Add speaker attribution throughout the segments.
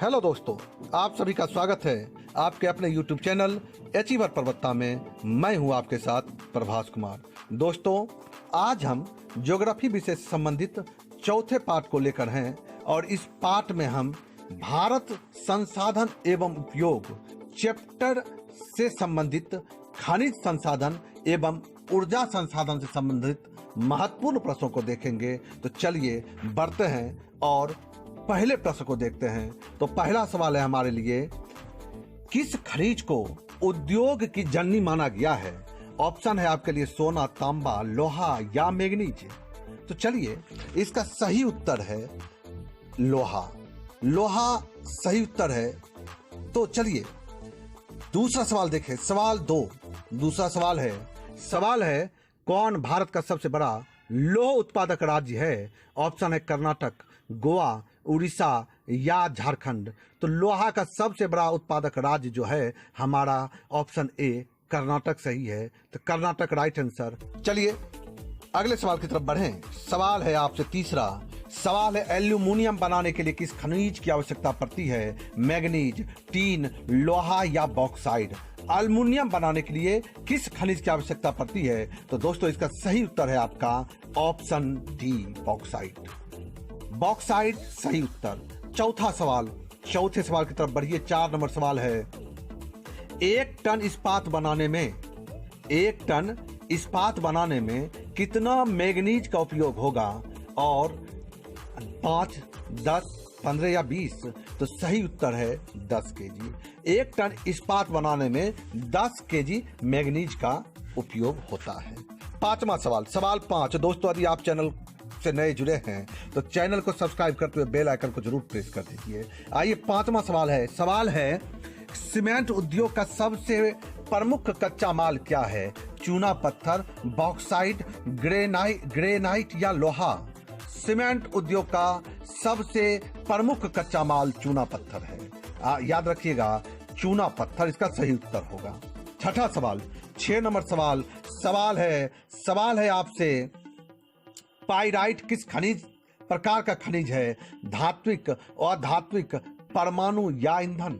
Speaker 1: Hello दोस्तों, आप सभी का स्वागत है आपके अपने YouTube चैनल अचीवर पर्वत्ता में। मैं हूं आपके साथ प्रभास कुमार। दोस्तों, आज हम ज्योग्राफी विषय से संबंधित चौथे पाठ को लेकर हैं और इस पाठ में हम भारत संसाधन एवं उपयोग चैप्टर से संबंधित खनिज संसाधन एवं ऊर्जा संसाधन से संबंधित महत्वपूर्ण प्रश्नों को देखेंगे। तो चलिए बढ़ते हैं और पहले प्रश्न को देखते हैं। तो पहला सवाल है हमारे लिए, किस खनिज को उद्योग की जननी माना गया है? ऑप्शन है आपके लिए सोना, तांबा, लोहा या मैग्नीज। तो चलिए, इसका सही उत्तर है लोहा। लोहा सही उत्तर है। तो चलिए दूसरा सवाल देखें। सवाल 2, दूसरा सवाल है कौन भारत का सबसे बड़ा लौह उत्पादक राज्य है? ऑप्शन है कर्नाटक, गोवा, उड़ीसा या झारखंड। तो लोहा का सबसे बड़ा उत्पादक राज्य जो है हमारा ऑप्शन ए कर्नाटक सही है। तो कर्नाटक राइट आंसर। चलिए अगले सवाल की तरफ बढ़ें। सवाल है आपसे तीसरा। सवाल है एल्यूमिनियम बनाने के लिए किस खनिज की आवश्यकता पड़ती है? मैग्नीज, टीन, लोहा या बॉक्साइट। एल्यूमिनियम बनाने के लिए किस खनिज की आवश्यकता पड़ती है? तो दोस्तों, इसका सही उत्तर है आपका ऑप्शन डी बॉक्साइट। बॉक्साइट सही उत्तर। चौथा सवाल, चौथे सवाल की तरफ बढ़िए। 4 नंबर सवाल है, एक टन इस्पात बनाने में कितना मैग्नीज का उपयोग होगा? और 5, 10, 15 या 20। तो सही उत्तर है 10 केजी। एक टन इस्पात बनाने में 10 केजी मैग्नीज का उपयोग होता है। पांचवा सवाल, सवाल 5। दोस्तों, यदि आप चैनल से नए जुड़े हैं तो चैनल को सब्सक्राइब करते हुए बेल आइकन को जरूर प्रेस कर दीजिए। आइए पांचवा सवाल है सीमेंट उद्योग का सबसे प्रमुख कच्चा माल क्या है? चूना पत्थर, बॉक्साइट, ग्रेनाइट या लोहा। सीमेंट उद्योग का सबसे प्रमुख कच्चा माल चूना पत्थर है। याद रखिएगा, चूना पत्थर इसका सही उत्तर होगा। छठा सवाल, 6 नंबर सवाल है आपसे, पाइराइट किस प्रकार का खनिज है? धात्विक, अधात्विक, परमाणु या ईंधन।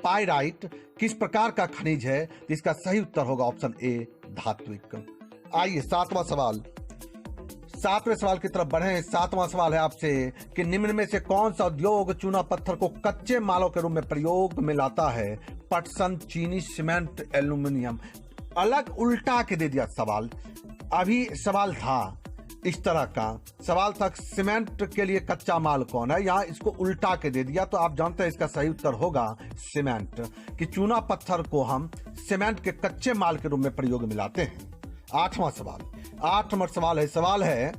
Speaker 1: पाइराइट किस प्रकार का खनिज है? इसका सही उत्तर होगा ऑप्शन ए धात्विक। आइए सातवें सवाल की तरफ बढ़ें। 7वां सवाल है आपसे कि निम्न में से कौन सा उद्योग चूना पत्थर को कच्चे मालों के रूप में प्रयोग में लाता है? पटसन, चीनी, सीमेंट, एल्यूमिनियम। अलग उल्टा के दे दिया सवाल। अभी सवाल था इस तरह का, सवाल था सीमेंट के लिए कच्चा माल कौन है, यहाँ इसको उल्टा के दे दिया। तो आप जानते हैं इसका सही उत्तर होगा सीमेंट, कि चूना पत्थर को हम सीमेंट के कच्चे माल के रूप में प्रयोग में लाते हैं। 8 नंबर सवाल है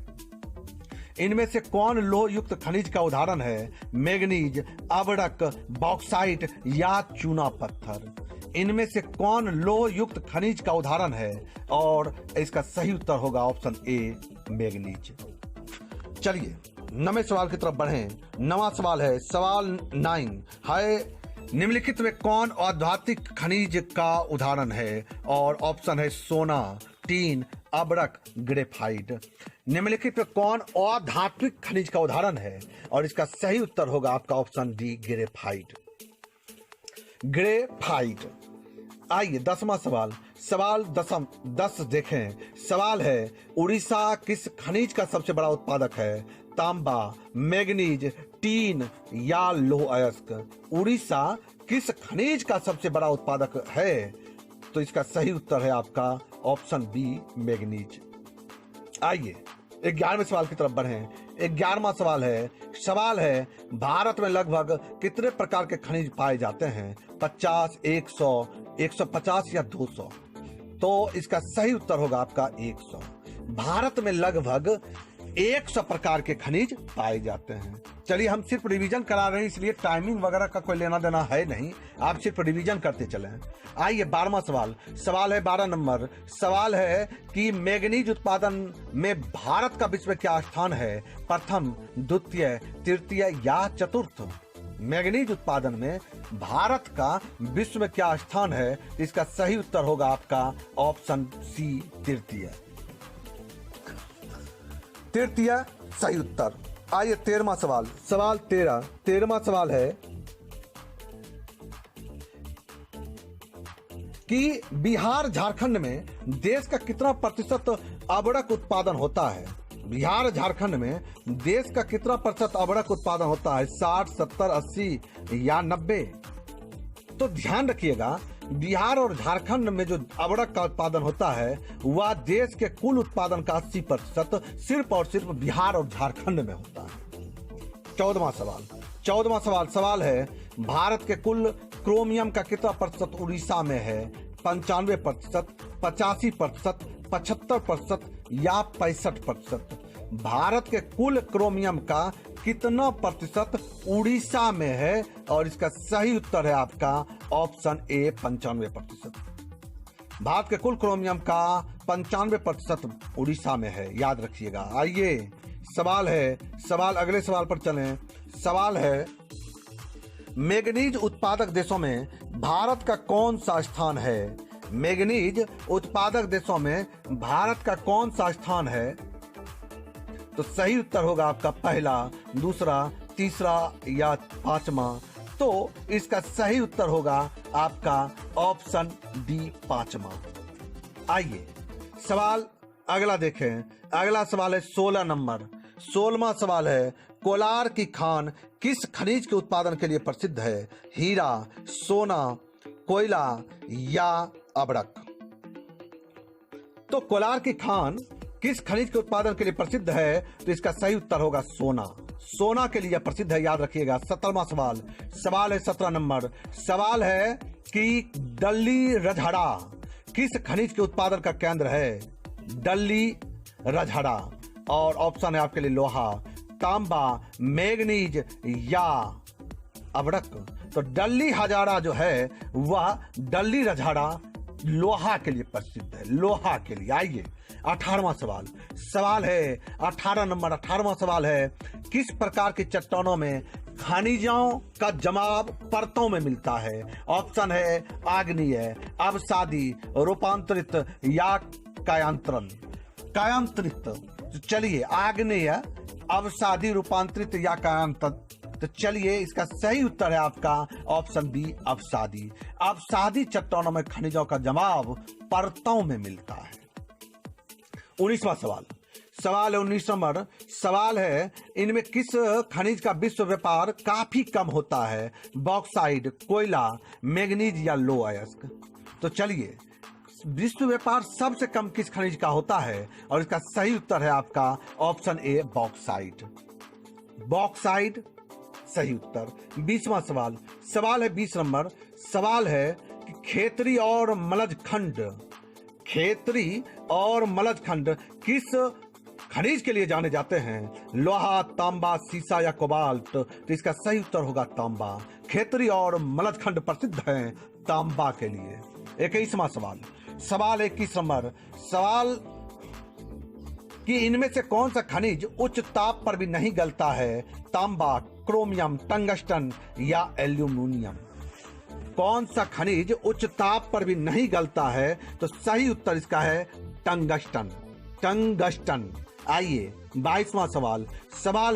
Speaker 1: इनमें से कौन लोह युक्त खनिज का उदाहरण है? मैग्नीज, अबड़क, बॉक्साइट या चूना पत्थर। इनमें से कौन लोह युक्त खनिज का उदाहरण है? और इसका सही उत्तर होगा ऑप्शन ए मैग्नीज। चलिए 9वें सवाल की तरफ बढ़ें। 9वां सवाल है, सवाल 9 है, निम्नलिखित में कौन औद्योगिक खनिज का उदाहरण है? और ऑप्शन है सोना, टीन, अबड़क, ग्रेफाइट। निम्नलिखित में कौन अधात्विक खनिज का उदाहरण है? और इसका सही उत्तर होगा आपका ऑप्शन डी ग्रेफाइट। आइए 10वां सवाल 10 देखें। सवाल है, उड़ीसा किस खनिज का सबसे बड़ा उत्पादक है? तांबा, मैग्नीज, टीन या लौह अयस्क। उड़ीसा किस खनिज का सबसे बड़ा उत्पादक है? तो इसका सही उत्तर है आपका ऑप्शन बी मैग्नीज। आइए 11वें सवाल की तरफ बढ़ें। 11वां सवाल है भारत में लगभग कितने प्रकार के खनिज पाए जाते हैं? 50, 100, 150 या 200। तो इसका सही उत्तर होगा आपका 100। भारत में लगभग 100 प्रकार के खनिज पाए जाते हैं। चलिए, हम सिर्फ रिवीजन करा रहे हैं, इसलिए टाइमिंग वगैरह का कोई लेना देना है नहीं, आप सिर्फ रिवीजन करते चलें। आइए 12वां सवाल है 12 नंबर सवाल है कि मैग्नीज उत्पादन में भारत का विश्व में क्या स्थान है? प्रथम, द्वितीय, तृतीय या चतुर्थ। मैग्नीज उत्पादन में भारत का विश्व में क्या स्थान है? इसका सही उत्तर होगा आपका ऑप्शन सी तृतीय सही उत्तर। आइए 13वां सवाल 13वां सवाल है कि बिहार झारखंड में देश का कितना प्रतिशत अबड़क उत्पादन होता है। बिहार झारखंड में देश का कितना प्रतिशत अबड़क उत्पादन होता है, 60, 70, 80 या 90। तो ध्यान रखिएगा, बिहार और झारखंड में जो अबड़क का उत्पादन होता है वह देश के कुल उत्पादन का 80% सिर्फ और सिर्फ बिहार और झारखंड में होता है। 14वां सवाल है, भारत के कुल क्रोमियम का कितना प्रतिशत उड़ीसा में है? 95%, 85%, 75% या 65%। भारत के कुल क्रोमियम का कितना प्रतिशत उड़ीसा में है? और इसका सही उत्तर है आपका ऑप्शन ए 95%। भारत के कुल क्रोमियम का 95% उड़ीसा में है, याद रखिएगा। आइए अगले सवाल पर चलें। सवाल है, मैंगनीज उत्पादक देशों में भारत का कौन सा स्थान है? मैंगनीज उत्पादक देशों में भारत का कौन सा स्थान है? तो सही उत्तर होगा आपका पहला, दूसरा, तीसरा या 5वां। तो इसका सही उत्तर होगा आपका ऑप्शन डी 5वां। आइए अगला देखें। अगला सवाल है 16 नंबर। 16वां सवाल है, कोलार की खान किस खनिज के उत्पादन के लिए प्रसिद्ध है? हीरा, सोना, कोयला या अबड़क। तो कोलार की खान किस खनिज के उत्पादन के लिए प्रसिद्ध है? तो इसका सही उत्तर होगा सोना के लिए प्रसिद्ध है, याद रखिएगा। 17वां सवाल है 17 नंबर। सवाल है कि डल्ली रजहड़ा किस खनिज के उत्पादन का केंद्र है? डल्ली रजहड़ा। और ऑप्शन है आपके लिए लोहा, तांबा, मैंगनीज या अबड़क। तो डल्ली हजारा जो है वह डल्ली रजहड़ा लोहा के लिए प्रसिद्ध है, लोहा के लिए। आइए 18वां सवाल है 18वां सवाल है, किस प्रकार की चट्टानों में खनिजों का जमाव परतों में मिलता है? ऑप्शन है आग्नेय, अवसादी, रूपांतरित या कायांतरित। तो चलिए, आग्नेय, अवसादी, रूपांतरित या कायांतरित। तो चलिए, इसका सही उत्तर है आपका ऑप्शन बी अवसादी। अवसादी चट्टानों में खनिजों का जमाव परतों में मिलता है। 19वां सवाल है 19 नंबर। सवाल है, इनमें किस खनिज का विश्व व्यापार काफी कम होता है? बॉक्साइट, कोयला, मैंगनीज या लो अयस्क। तो चलिए, विश्व व्यापार सबसे कम किस खनिज का होता है? और इसका सही उत्तर है आपका ऑप्शन ए बॉक्साइट सही उत्तर। 20वां सवाल है 20 नंबर। सवाल है कि खेतरी और मलज खंड किस खनिज के लिए जाने जाते हैं? लोहा, तांबा, सीसा या कोबाल्ट। तो इसका सही उत्तर होगा तांबा। खेतरी और मलज खंड प्रसिद्ध हैं तांबा के लिए। 21वां सवाल 21 नंबर। सवाल कि इनमें से कौन सा खनिज उच्च ताप पर भी नहीं गलता है? तांबा, क्रोमियम, टंगस्टन या एल्यूमिनियम। कौन सा खनिज उच्च ताप पर भी नहीं गलता है? तो सही उत्तर इसका है टंगस्टन। आइए 22वां सवाल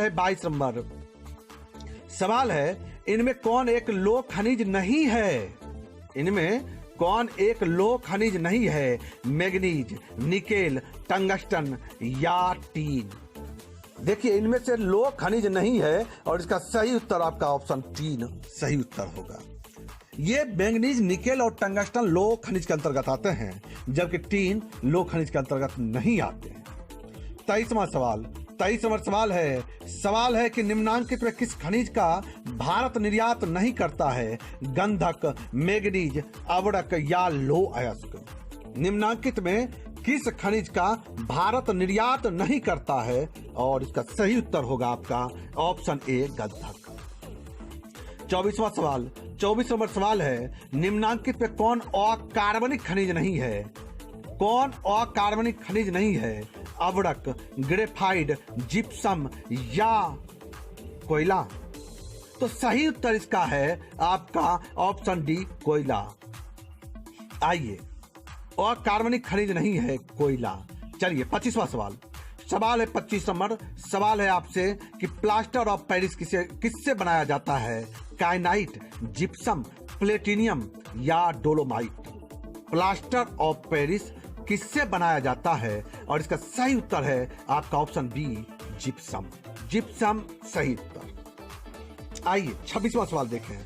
Speaker 1: है 22 नंबर। सवाल है, इनमें कौन एक लोह खनिज नहीं है? मैंगनीज, निकेल, टंगस्टन या टीन। देखिए, इनमें से लोह खनिज नहीं है और इसका सही उत्तर आपका ऑप्शन टीन सही उत्तर होगा। ये मैंगनीज, निकेल और टंगस्टन लोह खनिज के अंतर्गत आते हैं, जबकि टीन लोह खनिज के अंतर्गत नहीं आते हैं। 23वां सवाल है कि निम्नांकित में किस खनिज का भारत निर्यात नहीं करता है? गंधक, मैंगनीज, अबड़क या लो अयस्क। निम्नांकित में किस खनिज का भारत निर्यात नहीं करता है? और इसका सही उत्तर होगा आपका ऑप्शन ए गंधक। 24 नंबर सवाल है, निम्नांकित में कौन अकार्बनिक खनिज नहीं है? अबड़क, ग्रेफाइट, जिप्सम या कोयला। तो सही उत्तर इसका है आपका ऑप्शन डी कोयला। आइए, अकार्बनिक खनिज नहीं है कोयला। चलिए 25वां सवाल है 25 नंबर। सवाल है आपसे कि प्लास्टर ऑफ पेरिस किससे बनाया जाता है? काइनाइट, जिप्सम, प्लेटिनियम या डोलोमाइट। प्लास्टर ऑफ पेरिस किससे बनाया जाता है? और इसका सही उत्तर है आपका ऑप्शन बी, जिप्सम। जिप्सम सही उत्तर। आइए 26वां सवाल देखें।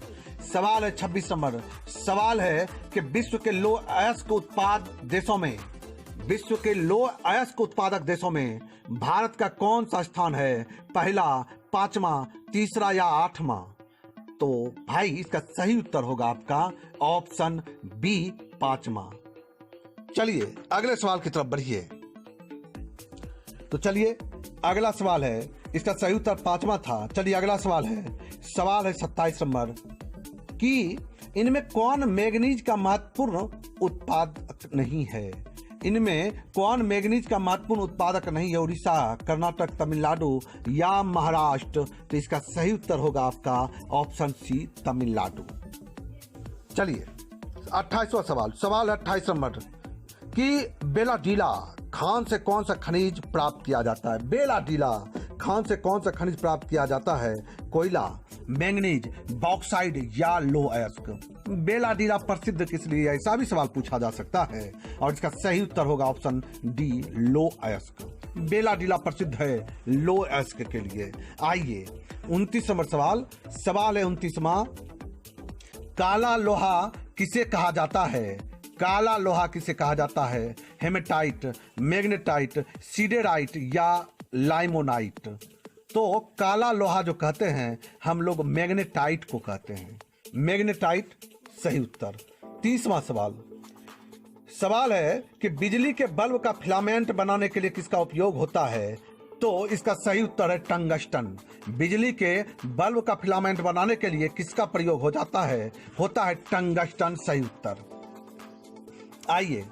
Speaker 1: सवाल है 26 नंबर। सवाल है कि विश्व के लौह अयस्क उत्पादक देशों में भारत का कौन सा स्थान है? पहला, पांचवा, तीसरा या आठवां? तो भाई इसका सही उत्तर होगा आपका ऑप्शन बी, पांचवा। चलिए अगले सवाल की तरफ बढ़िए। तो चलिए अगला सवाल है, इसका सही उत्तर पांचवा था। चलिए अगला सवाल है 27 नंबर कि इनमें कौन मैग्नीज का महत्वपूर्ण उत्पादक नहीं है? इनमें कौन मैग्नीज का महत्वपूर्ण उत्पादक नहीं है? उड़ीसा, कर्नाटक, तमिलनाडु या महाराष्ट्र? तो इसका सही उत्तर होगा आपका ऑप्शन सी, तमिलनाडु। चलिए 28वां सवाल। सवाल है 28 नंबर कि बेलाडीला खान से कौन सा खनिज प्राप्त किया जाता है? बेलाडीला खान से कौन सा खनिज प्राप्त किया जाता है? कोयला, मैंगनीज, बॉक्साइड या लौह अयस्क? बेलाडीला प्रसिद्ध किस लिए है? ऐसा भी सवाल पूछा जा सकता है और इसका सही उत्तर होगा ऑप्शन डी, लौह अयस्क। बेलाडीला प्रसिद्ध है लौह अयस्क के लिए। आइए 29 नंबर सवाल। सवाल है 29वां, काला लोहा किसे कहा जाता है? काला लोहा किसे कहा जाता है? हेमेटाइट, मैग्नेटाइट, सीडेराइट या लाइमोनाइट? तो काला लोहा जो कहते हैं हम लोग मैग्नेटाइट को कहते हैं। मैग्नेटाइट सही उत्तर। 30वां सवाल। सवाल है कि बिजली के बल्ब का फिलामेंट बनाने के लिए किसका उपयोग होता है? तो इसका सही उत्तर है टंगस्टन। बिजली के बल्ब का फिलामेंट बनाने के लिए किसका प्रयोग हो जाता है? होता है टंगस्टन, सही उत्तर। आइए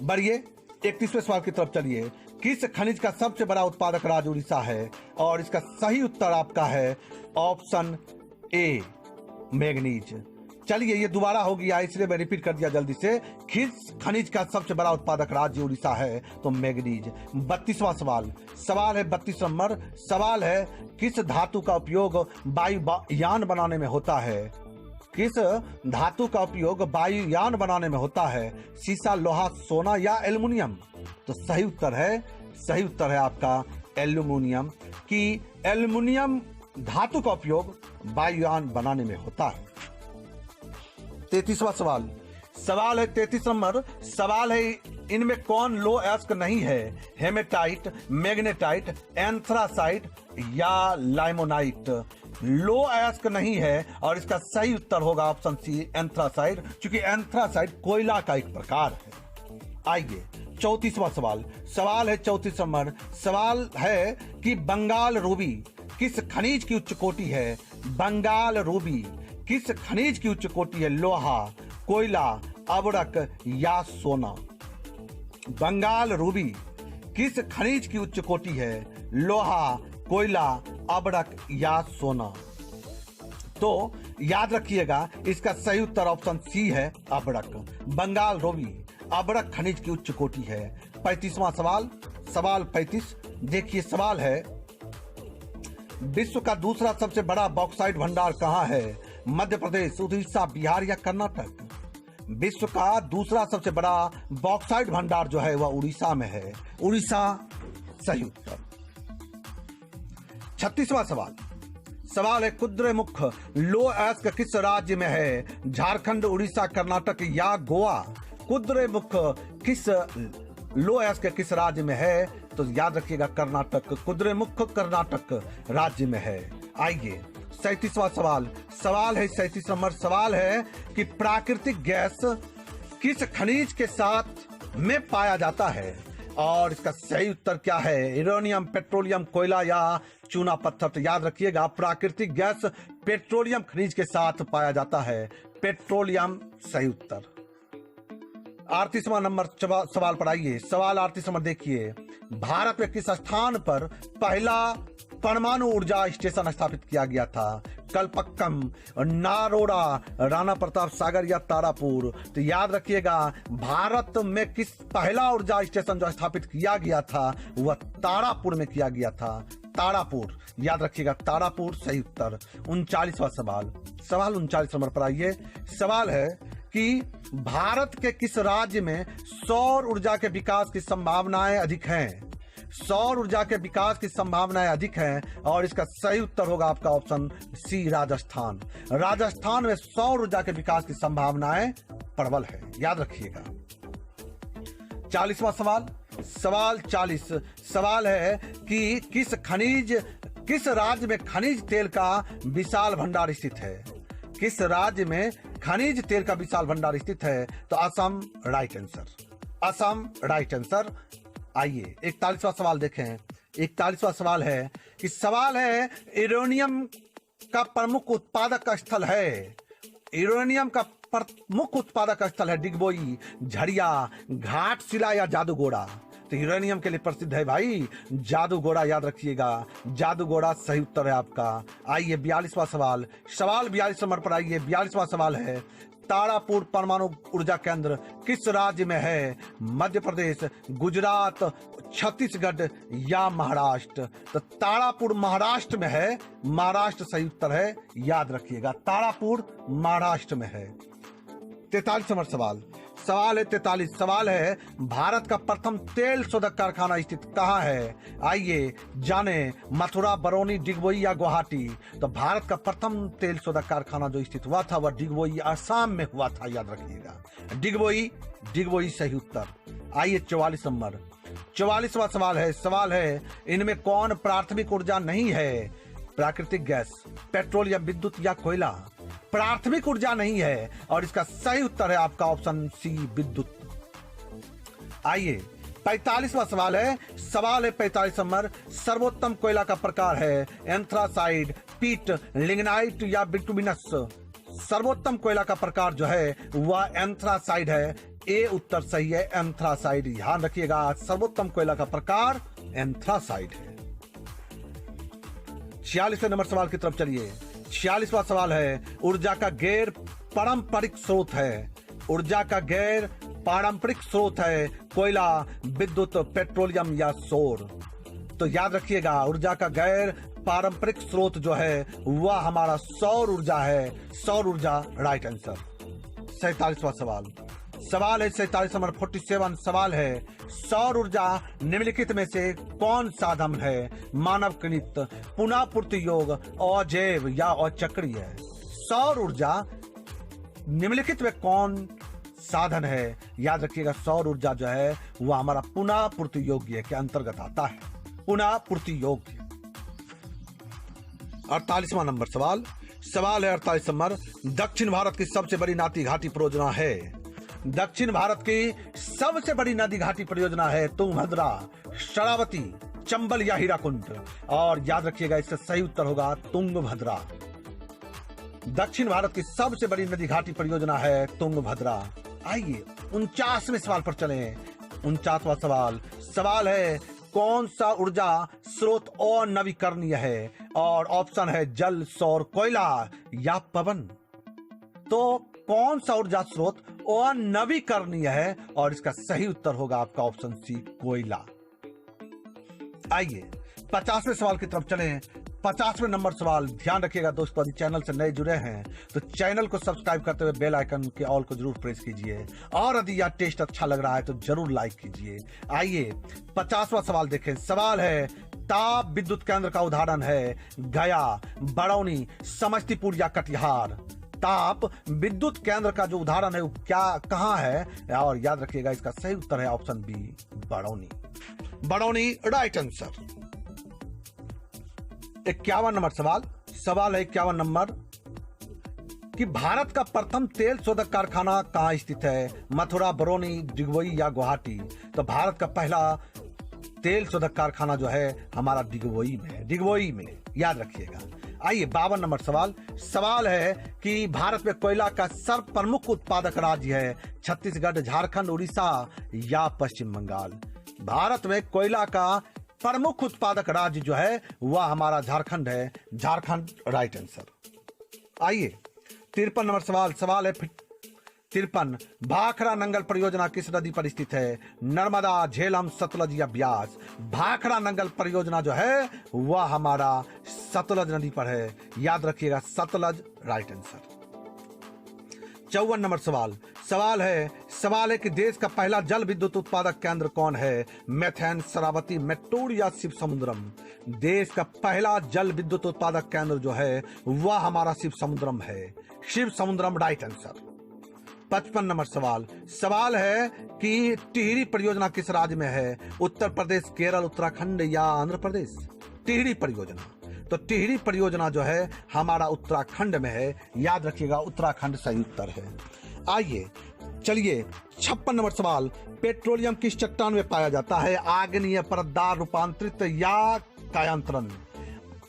Speaker 1: बढ़िए 31वें सवाल की तरफ चलिए। किस खनिज का सबसे बड़ा उत्पादक राज्य उड़ीसा है? और इसका सही उत्तर आपका है ऑप्शन ए, मैग्नीज। चलिए ये दोबारा हो गया इसलिए मैं रिपीट कर दिया जल्दी से। किस खनिज का सबसे बड़ा उत्पादक राज्य उड़ीसा है? तो मैग्नीज। 32वां सवाल। सवाल है 32 नंबर। सवाल है किस धातु का उपयोग वायुयान बनाने में होता है? किस धातु का उपयोग वायुयान बनाने में होता है? सीसा, लोहा, सोना या एल्युमिनियम? तो सही उत्तर है आपका एल्युमिनियम, कि एल्युमिनियम धातु का उपयोग वायुयान बनाने में होता है। 33वां सवाल। सवाल है 33 नंबर। सवाल है इनमें कौन लौह अयस्क नहीं है? हेमेटाइट, मैग्नेटाइट, एंथ्रासाइट या लाइमोनाइट? लौह अयस्क नहीं है और इसका सही उत्तर होगा ऑप्शन सी, एंथ्रासाइट, क्योंकि एंथ्रासाइट कोयला का एक प्रकार है। आइए 34वां सवाल। सवाल है 34 नंबर। सवाल है कि बंगाल रूबी किस खनिज की उच्च कोटि है? बंगाल रूबी किस खनिज की उच्च कोटि है? लोहा, कोयला, अबरक या सोना? बंगाल रूबी किस खनिज की उच्च कोटि है? लोहा, कोयला, अबरक या सोना? तो याद रखिएगा इसका सही उत्तर ऑप्शन सी है, अबरक। बंगाल रूबी अबरक खनिज की उच्च कोटि है। 35वां सवाल। सवाल 35 देखिए। सवाल है विश्व का दूसरा सबसे बड़ा बॉक्साइट भंडार कहाँ है? मध्य प्रदेश, उड़ीसा, बिहार या कर्नाटक? विश्व का दूसरा सबसे बड़ा बॉक्साइट भंडार जो है वह उड़ीसा में है। उड़ीसा सही उत्तर। 36वां सवाल। सवाल है कुद्रेमुख लौह अयस्क किस राज्य में है? झारखंड, उड़ीसा, कर्नाटक या गोवा? कुद्रेमुख किस लौह अयस्क किस राज्य में है? तो याद रखिएगा कर्नाटक। कुद्रेमुख कर्नाटक राज्य में है। आइए 37वां सवाल। सवाल है 37 नंबर। सवाल है कि प्राकृतिक गैस किस खनिज के साथ में पाया जाता है? और इसका सही उत्तर क्या है? यूरेनियम, पेट्रोलियम, कोयला या चूना पत्थर? तो याद रखिएगा प्राकृतिक गैस पेट्रोलियम खनिज के साथ पाया जाता है। पेट्रोलियम सही उत्तर। 38वां नंबर सवाल पर आइए। सवाल 38 नंबर देखिए। भारत में किस स्थान पर पहला परमाणु ऊर्जा स्टेशन स्थापित किया गया था? कलपक्कम, नारोड़ा, राणा प्रताप सागर या तारापुर? तो याद रखिएगा भारत में किस पहला ऊर्जा स्टेशन जो स्थापित किया गया था वह तारापुर में किया गया था। तारापुर याद रखिएगा, तारापुर सही उत्तर। 39वां सवाल। सवाल 39 नंबर पर आइए। सवाल है कि भारत के किस राज्य में सौर ऊर्जा के विकास की संभावनाएं अधिक हैं? सौर ऊर्जा के विकास की संभावनाएं अधिक हैं और इसका सही उत्तर होगा आपका ऑप्शन सी, राजस्थान। राजस्थान में सौर ऊर्जा के विकास की संभावनाएं प्रबल है, याद रखिएगा। 40वां सवाल, सवाल 40 सवाल है कि किस राज्य में खनिज तेल का विशाल भंडार स्थित है? किस राज्य में खनिज तेल का विशाल भंडार स्थित है? तो Assam right answer, Assam right answer. आइए 41वां सवाल देखें। 41वां सवाल है कि सवाल है यूरेनियम का प्रमुख उत्पादक स्थल है। यूरेनियम का प्रमुख उत्पादक स्थल है डिगबोई, झरिया, घाटशिला या जादूगोड़ा? तो यूरेनियम के लिए प्रसिद्ध है भाई जादूगोड़ा, याद रखिएगा, जादूगोड़ा सही उत्तर है आपका। आइए 42वां सवाल, सवाल 42 नंबर पर आइए। 42वां सवाल है तारापुर परमाणु ऊर्जा केंद्र किस राज्य में है? मध्य प्रदेश, गुजरात, छत्तीसगढ़ या महाराष्ट्र? तो तारापुर महाराष्ट्र में है, महाराष्ट्र सही उत्तर है, याद रखिएगा, तारापुर महाराष्ट्र में है। 43 नंबर सवाल, सवाल है 43 सवाल है भारत का प्रथम तेल शोधक कारखाना स्थित कहाँ है? आइए जाने, मथुरा, बरौनी, डिगबोई या गुवाहाटी? तो भारत का प्रथम तेल शोधक कारखाना जो स्थित हुआ था वह डिगबोई असम में हुआ था, याद रखिएगा, डिगबोई सही उत्तर। आइए 44 नंबर, 44वां सवाल है इनमें कौन प्राथमिक ऊर्जा नहीं है? प्राकृतिक गैस, पेट्रोल या विद्युत या कोयला? प्राथमिक ऊर्जा नहीं है और इसका सही उत्तर है आपका ऑप्शन सी, विद्युत। आइए 45वां सवाल है 45 नंबर, सर्वोत्तम कोयला का प्रकार है एंथ्रासाइड, पीट, लिग्नाइट या बिटुमिनस? सर्वोत्तम कोयला का प्रकार जो है वह एंथ्रासाइड है, ए उत्तर सही है, एंथ्रासाइड, ध्यान रखिएगा, सर्वोत्तम कोयला का प्रकार एंथ्रासाइड है। 46वें नंबर सवाल की तरफ चलिए। 46वां सवाल है ऊर्जा का गैर पारंपरिक स्रोत है। ऊर्जा का गैर पारंपरिक स्रोत है कोयला, विद्युत, पेट्रोलियम या सौर? तो याद रखिएगा ऊर्जा का गैर पारंपरिक स्रोत जो है वह हमारा सौर ऊर्जा है, सौर ऊर्जा राइट आंसर। 47वां सवाल है 47 नंबर 47 सवाल है सौर ऊर्जा निम्नलिखित में से कौन साधन है? मानव कृत, पुनः पूर्ति योग, अजैव या अचक्रीय? सौर ऊर्जा निम्नलिखित में कौन साधन है? याद रखिएगा सौर ऊर्जा जो है वह हमारा पुनः पूर्ति योग्य के अंतर्गत आता है, पुनः पूर्ति योग्य। 48वां नंबर सवाल है 48 नंबर, दक्षिण भारत की सबसे बड़ी नाती घाटी परियोजना है। दक्षिण भारत की सबसे बड़ी नदी घाटी परियोजना है तुंगभद्रा, शरावती, चंबल या हीराकुंड? और याद रखिएगा इसका सही उत्तर होगा तुंगभद्रा। दक्षिण भारत की सबसे बड़ी नदी घाटी परियोजना है तुंगभद्रा। आइए 49वें सवाल पर चलें। 49वां सवाल है कौन सा ऊर्जा स्रोत अनवीकरणीय है? और ऑप्शन है जल, सौर, कोयला या पवन? तो कौन सा ऊर्जा स्रोत अनवीकरणीय है? और इसका सही उत्तर होगा आपका ऑप्शन सी, कोयला। आइए 50वें सवाल की तरफ चलें। 50वें नंबर सवाल, ध्यान रखिएगा दोस्तों, यदि चैनल से नए जुड़े हैं तो चैनल को सब्सक्राइब करते हुए बेल आइकन के ऑल को जरूर प्रेस कीजिए और यदि यह टेस्ट अच्छा लग रहा है तो जरूर लाइक कीजिए। आइए 50वां सवाल देखें। सवाल है ताप विद्युत केंद्र का उदाहरण है गया, बरौनी, समस्तीपुर या कटिहार? ताप विद्युत केंद्र का जो उदाहरण है वो कहां है? और याद रखिएगा इसका सही उत्तर है option B, Barauni. Barauni right answer. 51 number सवाल है 51 नंबर कि भारत का प्रथम तेल शोधक कारखाना कहां स्थित है? मथुरा, बरौनी, डिगबोई या गुवाहाटी? तो भारत का पहला तेल शोधक कारखाना जो है हमारा डिगबोई में, याद रखिएगा। आइए 52 नंबर सवाल है कि भारत में कोयला का सर्व प्रमुख उत्पादक राज्य है छत्तीसगढ़, झारखंड, उड़ीसा या पश्चिम बंगाल? भारत में कोयला का प्रमुख उत्पादक राज्य जो है वह हमारा झारखंड है, झारखंड राइट आंसर। आइए 53 नंबर सवाल है 53, भाखड़ा नंगल परियोजना किस नदी पर स्थित है? नर्मदा, झेलम, सतलज या ब्यास? भाखड़ा नंगल परियोजना जो है वह हमारा सतलज नदी पर है, याद रखिएगा सतलज राइट आंसर। 54 नंबर सवाल है कि देश का पहला जल विद्युत उत्पादक केंद्र कौन है? मैथेन, शरावती, मेट्टूर या शिव समुद्रम? देश का पहला जल विद्युत उत्पादक केंद्र जो है वह हमारा शिव समुद्रम है। शिव समुद्रम राइट आंसर। 55 नंबर सवाल है कि टिहरी परियोजना किस राज्य में है? उत्तर प्रदेश, केरल, उत्तराखंड या आंध्र प्रदेश? टिहरी परियोजना, तो टिहरी परियोजना जो है हमारा उत्तराखंड में है, याद रखिएगा उत्तराखंड सही उत्तर है। आइए चलिए 56 नंबर सवाल, पेट्रोलियम किस चट्टान में पाया जाता है? आग्नेय, परतदार, रूपांतरित या कायांतरण?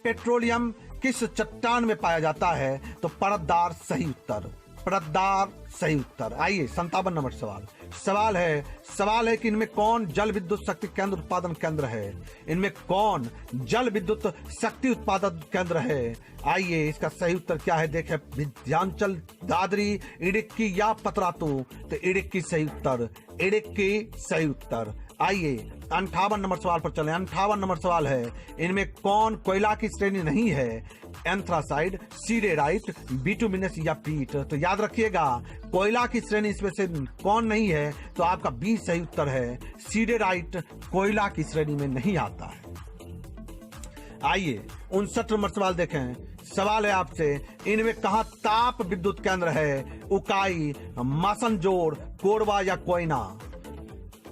Speaker 1: पेट्रोलियम किस चट्टान में पाया जाता है? तो परतदार सही उत्तर, परतदार सही उत्तर। आइए 57 नंबर सवाल है कि इनमें कौन जल विद्युत शक्ति केंद्र उत्पादन केंद्र है? इनमें कौन जल विद्युत शक्ति उत्पादन केंद्र है? आइए इसका सही उत्तर क्या है देखें। विंध्याचल, दादरी, इडुक्की या पतरातू? तो इडुक्की सही उत्तर, इडुक्की सही उत्तर। आइए 58 नंबर सवाल पर चलें। 58 नंबर सवाल है, इनमें कौन कोयला की श्रेणी नहीं है? एंथ्रासाइड, सीडेराइट, बिटुमिनस या पीट? तो याद रखिएगा कोयला की श्रेणी इसमें से कौन नहीं है? तो आपका बी सही उत्तर है, सीडेराइट कोयला की श्रेणी में नहीं आता है। आइए 59 नंबर सवाल देखें। सवाल है आपसे, इनमें कहा ताप विद्युत केंद्र है? उकाई, मासनजोर, कोरबा या कोयना?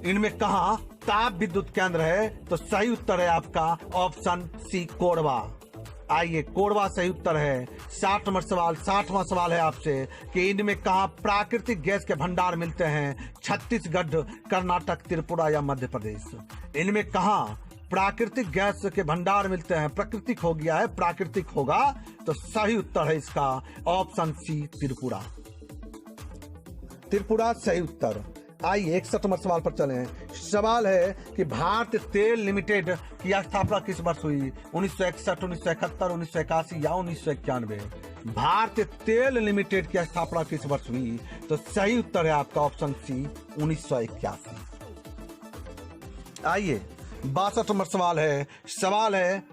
Speaker 1: इनमें कहा ताप विद्युत केंद्र है? तो सही उत्तर है आपका ऑप्शन सी, कोरबा। आइए कोरबा सही उत्तर है। 60वां सवाल है आपसे कि इनमें कहा प्राकृतिक गैस के भंडार मिलते हैं? छत्तीसगढ़, कर्नाटक, त्रिपुरा या मध्य प्रदेश? इनमें कहा प्राकृतिक गैस के भंडार मिलते हैं? प्राकृतिक हो गया है, प्राकृतिक होगा, तो सही उत्तर है इसका ऑप्शन सी, त्रिपुरा। त्रिपुरा सही उत्तर। आइए 61 नंबर सवाल पर चलें। सवाल है कि भारतीय तेल लिमिटेड की स्थापना किस वर्ष हुई? 1961, 1971, 1981 या 1991? भारतीय तेल लिमिटेड की स्थापना किस वर्ष हुई? तो सही उत्तर है आपका ऑप्शन सी, 1981। आइए 62 नंबर सवाल है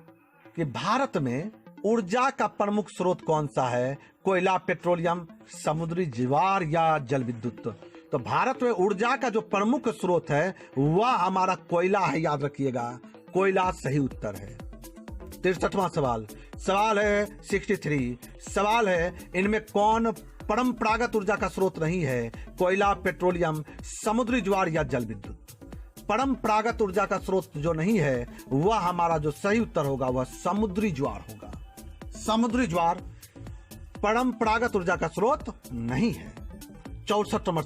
Speaker 1: कि भारत में ऊर्जा का प्रमुख स्रोत कौन सा है? कोयला, पेट्रोलियम, समुद्री ज्वार या जल विद्युत? तो भारत में ऊर्जा का जो प्रमुख स्रोत है वह हमारा कोयला है, याद रखिएगा कोयला सही उत्तर है। 63वां सवाल है 63। सवाल है, इनमें कौन परंपरागत ऊर्जा का स्रोत नहीं है? कोयला, पेट्रोलियम, समुद्री ज्वार या जल विद्युत? परंपरागत ऊर्जा का स्रोत जो नहीं है वह हमारा जो सही उत्तर होगा वह समुद्री ज्वार होगा। समुद्री ज्वार परंपरागत ऊर्जा का स्रोत नहीं है। 64 नंबर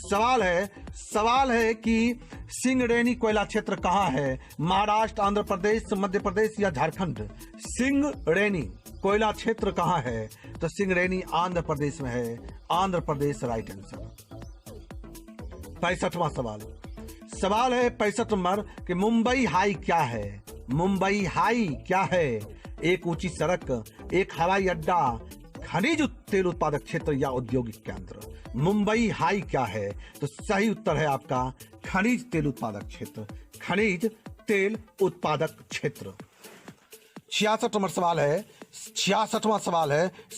Speaker 1: सवाल है कि सिंगरेनी कोयला क्षेत्र कहाँ है? महाराष्ट्र, आंध्र प्रदेश, मध्य प्रदेश या झारखंड? सिंगरेनी कोयला क्षेत्र कहाँ है? तो सिंगरेनी आंध्र प्रदेश में है, आंध्र प्रदेश राइट आंसर। 65वां सवाल है 65 नंबर कि मुंबई हाई क्या है? मुंबई हाई क्या है? एक ऊंची सड़क, एक हवाई अड्डा, खनिज तेल उत्पादक क्षेत्र या औद्योगिक केंद्र? मुंबई हाई क्या है? तो सही उत्तर है आपका खनिज तेल उत्पादक क्षेत्र, खनिज तेल उत्पादक क्षेत्र। 66 नंबर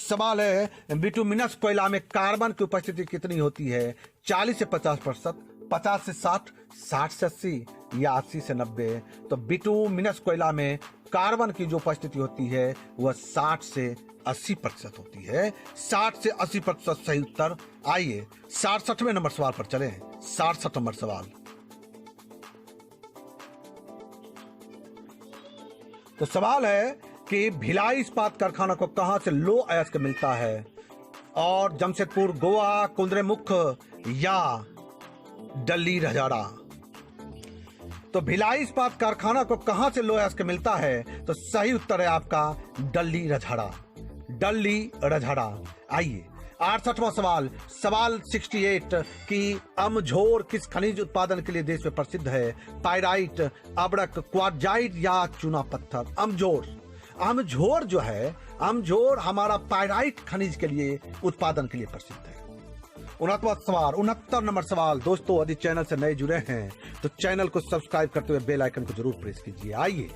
Speaker 1: सवाल है बिटुमिनस कोयला में कार्बन की उपस्थिति कितनी होती है? 40 से 50%, 50 से 60, 60 से 80 या 80 से 90? तो बिटुमिनस कोयला में कार्बन की जो उपस्थिति होती है वह 60 से 80% होती है। 60 से 80% सही उत्तर। आइए 67वें नंबर सवाल पर चले। 67 नंबर सवाल, तो सवाल है कि भिलाई इस्पात कारखाना को कहां से लो अयस्क मिलता है? और जमशेदपुर, गोवा, कुद्रेमुख या डल्ली रजड़ा? तो भिलाई इस्पात कारखाना को कहां से लो अयस्क मिलता है? तो सही उत्तर है आपका डल्ली रजड़ा, डल्ली रजड़ा। आइए 68वां सवाल 68 कि अमझोर किस खनिज उत्पादन के लिए देश में प्रसिद्ध है? पाइराइट, अब्रक, क्वार्जाइट या चूना पत्थर? अमझोर जो है, अमझोर हमारा पाइराइट खनिज के लिए उत्पादन के लिए प्रसिद्ध है। 69 नंबर सवाल। दोस्तों यदि चैनल से नए जुड़े हैं तो चैनल को सब्सक्राइब करते हुए बेल आइकन को जरूर प्रेस कीजिए। आइए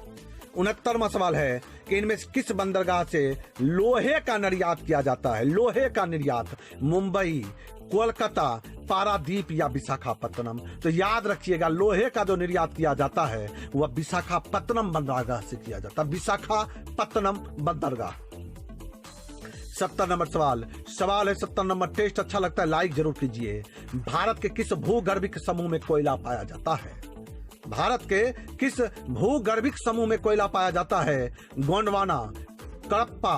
Speaker 1: 69वां सवाल है कि इनमें से किस बंदरगाह से लोहे का निर्यात किया जाता है? लोहे का निर्यात मुंबई, कोलकाता, पारादीप या विशाखापत्तनम? तो याद रखिएगा, लोहे का जो निर्यात किया जाता है वह विशाखापत्तनम बंदरगाह से किया जाता है। विशाखापत्तनम बंदरगाह। 70 नंबर सवाल है 70 नंबर। टेस्ट अच्छा लगता है लाइक जरूर कीजिए। भारत के किस भूगर्भिक समूह में कोयला पाया जाता है? भारत के किस भूगर्भिक समूह में कोयला पाया जाता है? गोंडवाना, कडप्पा,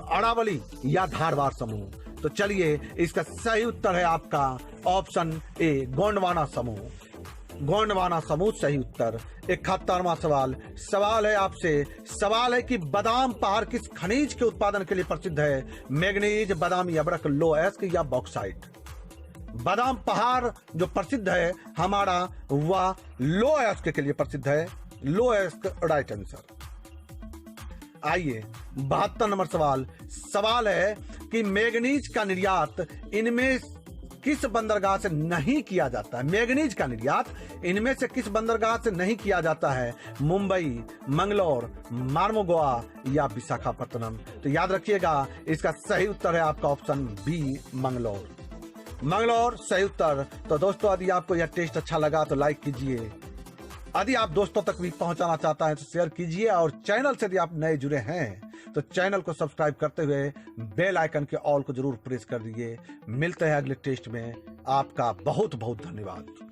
Speaker 1: अरावली या धारवाड़ समूह? तो चलिए, इसका सही उत्तर है आपका ऑप्शन ए, गोंडवाना समूह। गोंडवाना समूह सही उत्तर। 71वां सवाल है आपसे। सवाल है कि बादाम पहाड़ किस खनिज के उत्पादन के लिए प्रसिद्ध है? मैग्नीज, बादामी अभ्रक, लोएस्क या बॉक्साइट? बादाम पहाड़ जो प्रसिद्ध है हमारा, वह लोएस्क के लिए प्रसिद्ध है। लोएस्क राइट आंसर। आइए 72 नंबर सवाल है कि मैग्नीज का निर्यात इनमें किस बंदरगाह से नहीं किया जाता है? मैग्नीज का निर्यात इनमें से किस बंदरगाह से नहीं किया जाता है? मुंबई, मंगलौर, मार्मोगोआ या विशाखापत्तनम? तो याद रखिएगा, इसका सही उत्तर है आपका ऑप्शन बी, मंगलौर। मंगलौर सही उत्तर। तो दोस्तों, यदि आपको यह टेस्ट अच्छा लगा तो लाइक कीजिए। यदि आप दोस्तों तक भी पहुंचाना चाहता है तो शेयर कीजिए, और चैनल से यदि आप नए जुड़े हैं तो चैनल को सब्सक्राइब करते हुए बेल आइकन के ऑल को जरूर प्रेस कर दीजिए। मिलते हैं अगले टेस्ट में। आपका बहुत बहुत धन्यवाद।